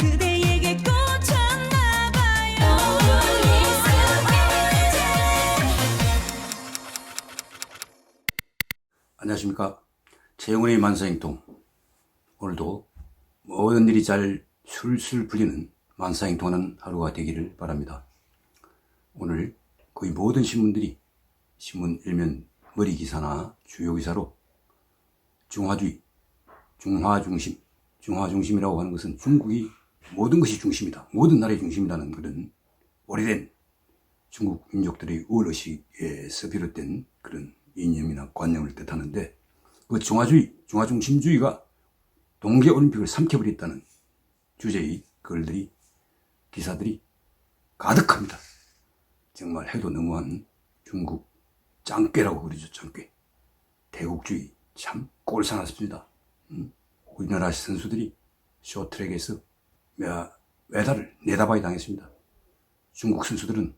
그대에게 꽂혔나봐요. 안녕하십니까. 최영훈의 만사행동. 오늘도 모든 일이 잘 술술 풀리는 만사행동하는 하루가 되기를 바랍니다. 오늘 거의 모든 신문들이 신문 일면 머리 기사나 주요 기사로 중화주의, 중화중심, 중화중심이라고 하는 것은 중국이 모든 것이 중심이다, 모든 나라의 중심이라는 그런 오래된 중국 민족들의 우월의식에서 비롯된 그런 이념이나 관념을 뜻하는데, 그 중화주의, 중화중심주의가 동계올림픽을 삼켜버렸다는 주제의 글들이, 기사들이 가득합니다. 정말 해도 너무한 중국 짱깨라고 그러죠. 짱깨. 대국주의 참 꼴사납습니다. 우리나라 선수들이 쇼트랙에서 메달을 내다바이 당했습니다. 중국 선수들은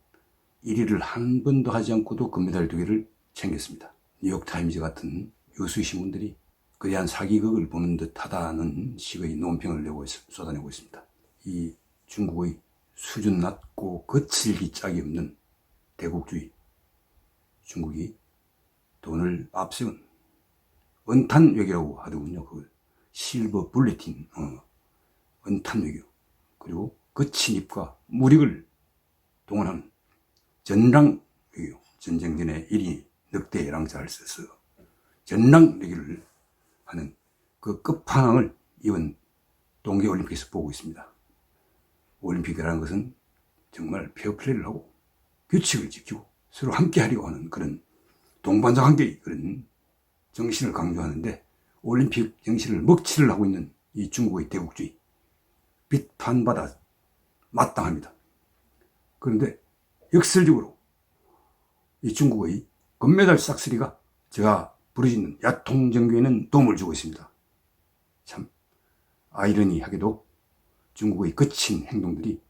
1위를 한 번도 하지 않고도 금메달 2개를 챙겼습니다. 뉴욕타임즈 같은 유수의 신문들이 거대한 사기극을 보는 듯하다는 식의 논평을 쏟아내고 있습니다. 이 중국의 수준 낮고 거칠기 짝이 없는 대국주의, 중국이 돈을 앞세운 은탄 외교라고 하더군요. 그걸 실버 불레틴, 은탄 외교, 그리고 거친 입과 무력을 동원하는 전랑 외교, 전쟁 전에 1위 늑대 랑자를 써서 전랑 외교를 하는 그 끝판왕을 이번 동계올림픽에서 보고 있습니다. 올림픽이라는 것은 정말 페어플레이를 하고 규칙을 지키고 서로 함께 하려고 하는 그런 동반자 관계의 그런 정신을 강조하는데, 올림픽 정신을 먹칠을 하고 있는 이 중국의 대국주의, 비판받아 마땅합니다. 그런데 역설적으로 이 중국의 금메달 싹쓸이가 제가 부르짖는 야통정교에는 도움을 주고 있습니다. 참 아이러니하게도 중국의 거친 행동들이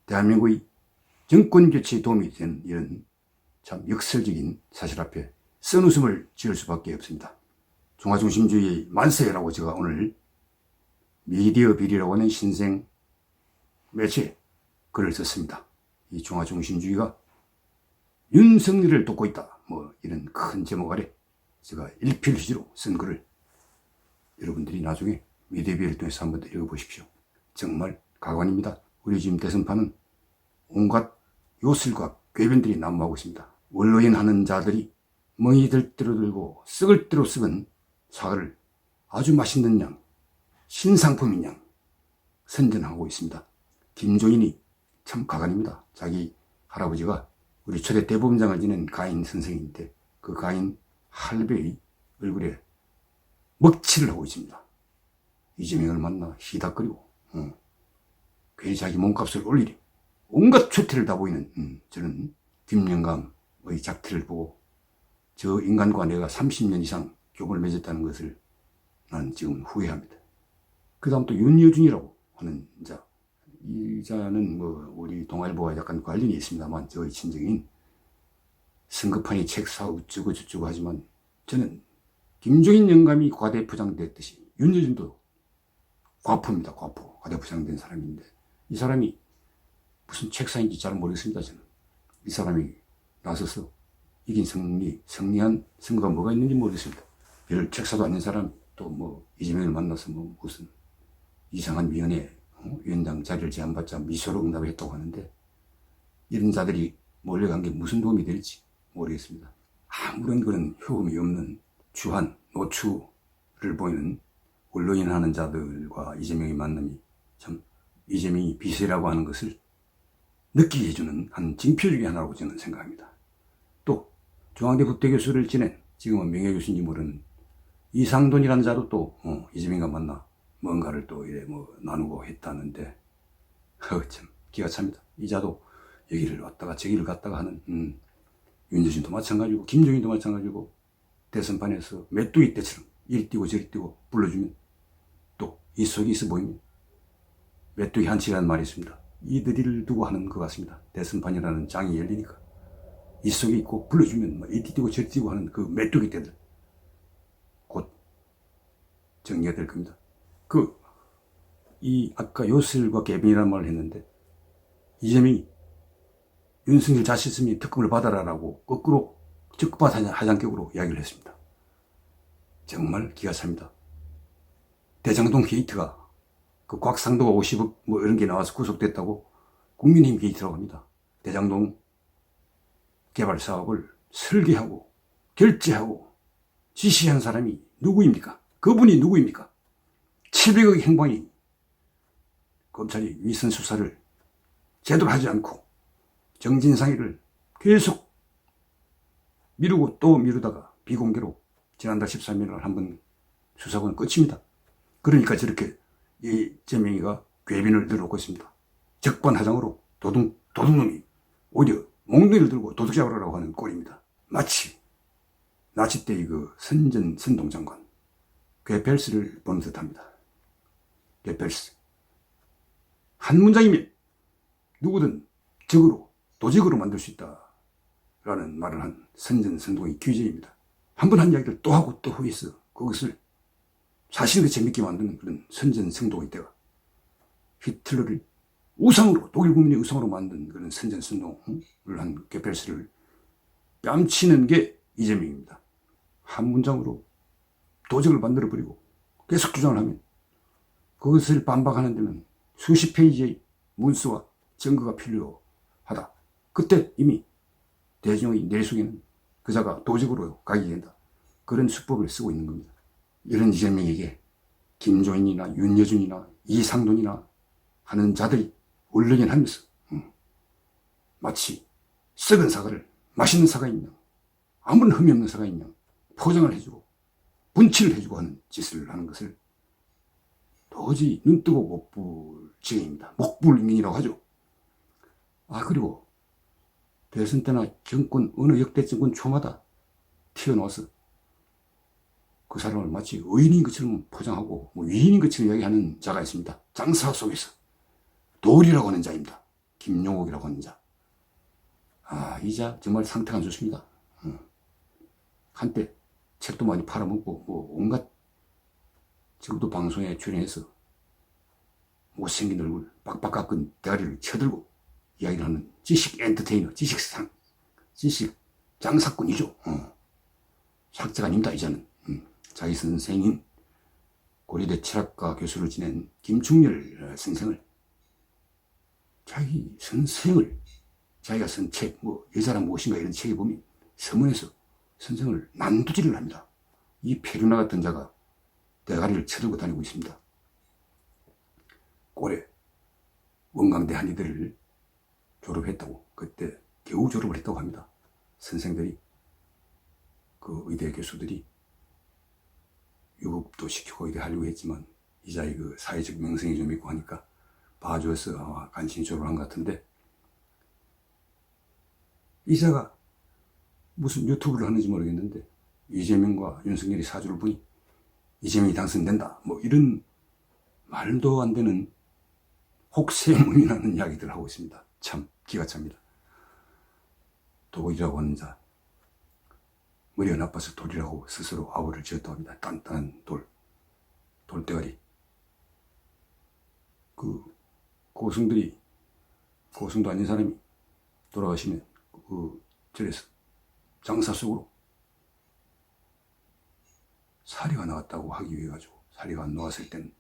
대한민국의 정권 교체에 도움이 되는 이런 참 역설적인 사실 앞에 쓴웃음을 지을 수밖에 없습니다. 중화중심주의의 만세라고 제가 오늘 미디어 비리라고 하는 신생 매체에 글을 썼습니다. 이 중화중심주의가 윤석열을 돕고 있다, 뭐 이런 큰 제목 아래 제가 일필휘지로 쓴 글을 여러분들이 나중에 미디어 비리를 통해서 한번 더 읽어보십시오. 정말 가관입니다. 우리 지금 대선판은 온갖 요술과 궤변들이 난무하고 있습니다. 원로인 하는 자들이 멍이들 대로 들고 썩을 대로 썩은 사과를 아주 맛있는 양, 신상품인 양 선전하고 있습니다. 김종인이 참 가관입니다. 자기 할아버지가 우리 초대 대법원장을 지낸 가인 선생인데 그 가인 할배의 얼굴에 먹칠을 하고 있습니다. 이재명을 만나 희닥거리고 괜히 자기 몸값을 올리리 온갖 추태를 다 보이는 저는 김영감의 작태를 보고 저 인간과 내가 30년 이상 교분을 맺었다는 것을 나는 지금 후회합니다. 그 다음 또 윤여준이라고 하는 자, 이 자는 뭐 우리 동아일보와 약간 관련이 있습니다만 저의 친정인, 성급하니 책 사 어쩌고 저쩌고 하지만 저는 김종인 영감이 과대포장됐듯이 윤여준도 과포입니다. 과포, 과대포장된 사람인데 이 사람이 무슨 책사인지 잘 모르겠습니다. 저는 이 사람이 나서서 이긴 승리한 선거가 뭐가 있는지 모르겠습니다. 별 책사도 아닌 사람, 또 뭐 이재명을 만나서 뭐 무슨 이상한 위원회 위원장 자리를 제안받자 미소로 응답을 했다고 하는데, 이런 자들이 몰려간 게 무슨 도움이 될지 모르겠습니다. 아무런 그런 효험이 없는 주한 노추를 보이는 언론인 하는 자들과 이재명의 만남이 참 이재명이 비세라고 하는 것을 느끼게 해주는 한 징표 중에 하나라고 저는 생각합니다. 또 중앙대 부대교수를 지낸, 지금은 명예교수인지 모르는 이상돈이라는 자도 또 이재명과 만나 뭔가를 또 이래 뭐 나누고 했다는데 참 기가 찹니다. 이 자도 여기를 왔다가 저기를 갔다가 하는 윤여준도 마찬가지고 김종인도 마찬가지고 대선판에서 메뚜기 떼처럼 이리 뛰고 저리 뛰고 불러주면 또 이 속이 있어 보입니다. 메뚜기 한치라는 말이 있습니다. 이들을 두고 하는 것 같습니다. 대선판이라는 장이 열리니까 이 속에 있고 불러주면 막 이리 뛰고 저리 뛰고 하는 그 메뚜기 떼들 곧 정리가 될 겁니다. 그 이 아까 요술과 개변이라는 말을 했는데 이재명이 윤석열 자신있으면 특검을 받아라라고 거꾸로 적반하장격으로 이야기를 했습니다. 정말 기가 찹니다. 대장동 게이트가 그 곽상도가 50억 뭐 이런 게 나와서 구속됐다고 국민의힘 게이트라고 합니다. 대장동 개발 사업을 설계하고 결제하고 지시한 사람이 누구입니까? 그분이 누구입니까? 700억 행방이 검찰이 위선 수사를 제대로 하지 않고 정진상이를 계속 미루고 또 미루다가 비공개로 지난달 13일 날 한번 수사권 끝입니다. 그러니까 저렇게 이재명이가 괴변을 들어오고 있습니다. 적반하장으로 도둑놈이 오히려 몽둥이를 들고 도둑 잡으라고 하는 꼴입니다. 마치 나치 때의 그 선동장관 괴벨스를 보는 듯합니다. 괴벨스 한 문장이면 누구든 적으로 도적으로 만들 수 있다라는 말을 한 선전선동의 귀재입니다. 한 번 한 이야기를 또 하고 또 후에서 그것을 사실을 재밌게 만드는 그런 선전선동의 때가 히틀러를 우상으로 독일 국민의 우상으로 만든 그런 선전선동을 한 괴벨스를 뺨치는 게 이재명입니다. 한 문장으로 도적을 만들어버리고 계속 주장을 하면 그것을 반박하는 데는 수십 페이지의 문서와 증거가 필요하다. 그때 이미 대중의 내속에는 그자가 도적으로 가게 된다. 그런 수법을 쓰고 있는 겁니다. 이런 이재명에게 김종인이나 윤여준이나 이상돈이나 하는 자들이 울렁이하면서 마치 썩은 사과를 맛있는 사과 있냐 아무런 흠이 없는 사과 있냐 포장을 해주고 분칠을 해주고 하는 짓을 하는 것을 도저히 눈뜨고 못 볼 지경입니다. 목불인민이라고 하죠. 그리고 대선 때나 정권 어느 역대 정권 초마다 튀어나와서 그 사람을 마치 의인인 것처럼 포장하고 위인인 것처럼 이야기하는 자가 있습니다. 장사 속에서 돌이라고 하는 자입니다. 김용옥이라고 하는 자. 이 자 정말 상태가 안 좋습니다. 한때 책도 많이 팔아먹고 온갖 지금도 방송에 출연해서 못생긴 얼굴 빡빡 깎은 대가리를 쳐들고 이야기를 하는 지식 엔터테이너, 지식 장사꾼이죠. 학자가 아닙니다, 이자는. 자기 선생인 고려대 철학과 교수를 지낸 김충렬 선생을 자기 선생을 자기가 쓴 책, 여자란 무엇인가 이런 책에 보면 서문에서 선생을 난두질을 합니다. 이 페루나 같은 자가 대가리를 쳐들고 다니고 있습니다. 고려 원광대 한의대를 졸업했다고, 그때 겨우 졸업을 했다고 합니다. 선생들이, 그 의대 교수들이 유급도 시키고 의대 하려고 했지만 이자의 그 사회적 명성이 좀 있고 하니까 봐줘서 아마 간신히 졸업을 한 것 같은데, 이자가 무슨 유튜브를 하는지 모르겠는데 이재명과 윤석열이 사주를 보니 이재명이 당선된다 이런 말도 안 되는 혹세무민하는 이야기들을 하고 있습니다. 참 기가 찹니다. 도이라고 하는 자, 머리가 나빠서 돌이라고 스스로 아우를 지었다고 합니다. 단단한 돌대가리. 그 고승도 아닌 사람이 돌아가시면 그 절에서 장사 속으로 사리가 나왔다고 하기 위해 가지고, 사리가 안 나왔을 땐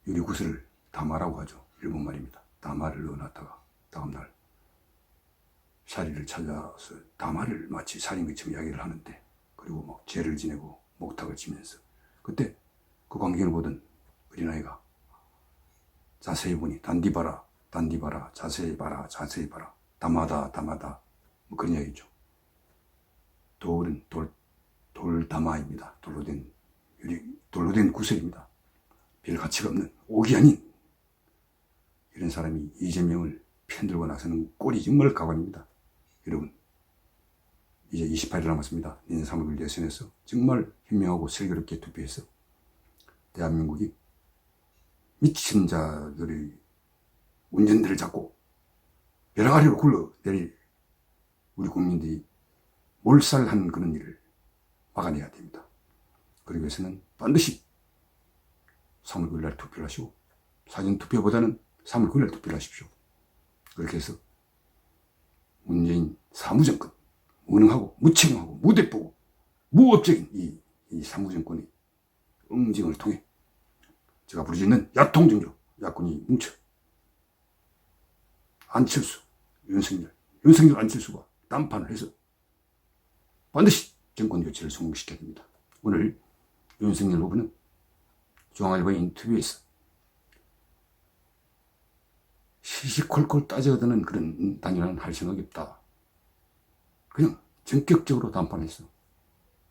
유리구슬을 다마라고 하죠. 일본 말입니다. 다마를 넣어놨다가 다음날 사리를 찾아서 다마를 마치 살인 것처럼 이야기를 하는데, 그리고 죄를 지내고 목탁을 치면서 그때 그 광경을 보던 어린아이가 자세히 보니 단디 봐라 자세히 봐라 다마다 그런 이야기죠. 돌은 돌다마입니다. 돌로 된 구슬입니다. 별 가치가 없는 옥이 아닌 이런 사람이 이재명을 편들고 나서는 꼴이 정말 가관입니다. 여러분, 이제 28일 남았습니다. 내년 3월 1일 대선에서 정말 현명하고 슬기롭게 투표해서 대한민국이 미친 자들의 운전대를 잡고 벼락 아래로 굴러내릴 우리 국민들이 몰살한 그런 일을 막아내야 됩니다. 그러기 위해서는 반드시 3월 9일 날 투표를 하시고 사전투표보다는 3월 9일 투표를 하십시오. 그렇게 해서 문재인 사무정권, 무능하고 무책임하고 무대뽀고 무업적인 이 사무정권의 응징을 통해 제가 부르짖는 야통정조, 야권이 뭉쳐 안철수, 윤석열 안철수가 단판을 해서 반드시 정권 교체를 성공시켜야 됩니다. 오늘 윤석열 후보는 중앙일보의 인터뷰에서 시시콜콜 따져드는 그런 단일화는 할 생각이 없다. 그냥 전격적으로 단판해서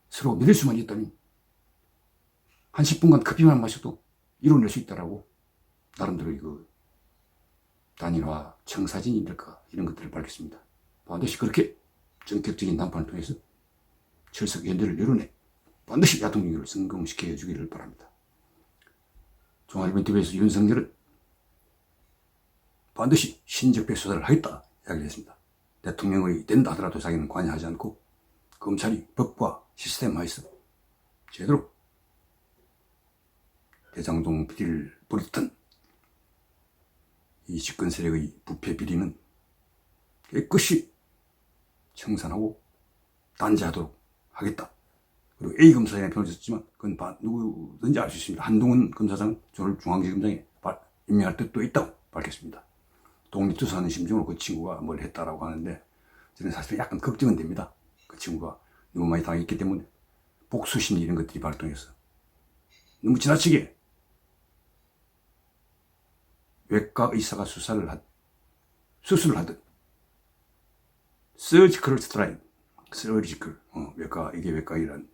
서로 믿을 수만 있다면 한 10분간 커피만 마셔도 이뤄낼 수 있다라고 나름대로 그 단일화 청사진이랄까 이런 것들을 밝혔습니다. 반드시 그렇게 전격적인 단판을 통해서 철석 연대를 이뤄내 반드시 야통령을 성공시켜 주기를 바랍니다. 중앙일보 인터뷰에서 윤석열은 반드시 신적폐 수사를 하겠다 이야기를 했습니다. 대통령의 된다 하더라도 자기는 관여하지 않고 검찰이 법과 시스템 하에서 제대로 대장동 비리를 벌였던 이 집권 세력의 부패 비리는 깨끗이 청산하고 단죄하도록 하겠다. 그리고 A 검사장에 표현을 썼지만 그건 누구든지 알 수 있습니다. 한동훈 검사장 저를 중앙지검장에 임명할 뜻도 있다고 밝혔습니다. 독립투사하는 심정으로 그 친구가 뭘 했다라고 하는데 저는 사실 약간 걱정은 됩니다. 그 친구가 너무 많이 당했기 때문에 복수심리 이런 것들이 발동해서 너무 지나치게 외과 의사가 수술을 하듯 서지컬 스트라이크, 외과, 이게 외과이란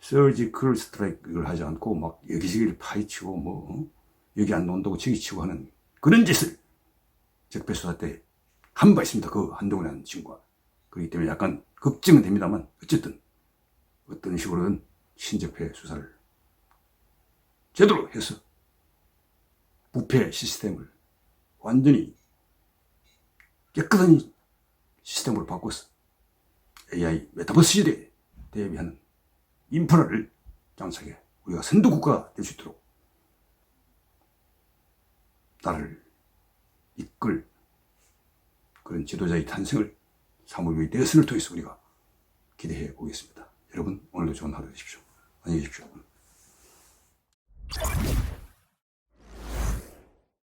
서지컬 스트라이크를 하지 않고 막 여기저기를 파헤치고 여기 안 나온다고 저기 치고 하는 그런 짓을 적폐수사 때 한 바 있습니다. 그 한동훈이라는 친구가. 그렇기 때문에 약간 걱정은 됩니다만 어쨌든 어떤 식으로든 신적폐 수사를 제대로 해서 부패 시스템을 완전히 깨끗한 시스템으로 바꿔서 AI 메타버스 시대에 대비하는 인프라를 장착해 우리가 선도국가가 될 수 있도록 나라를 이끌 그런 지도자의 탄생을 3월 6일 대선을 통해서 우리가 기대해 보겠습니다. 여러분 오늘도 좋은 하루 되십시오. 안녕히 계십시오.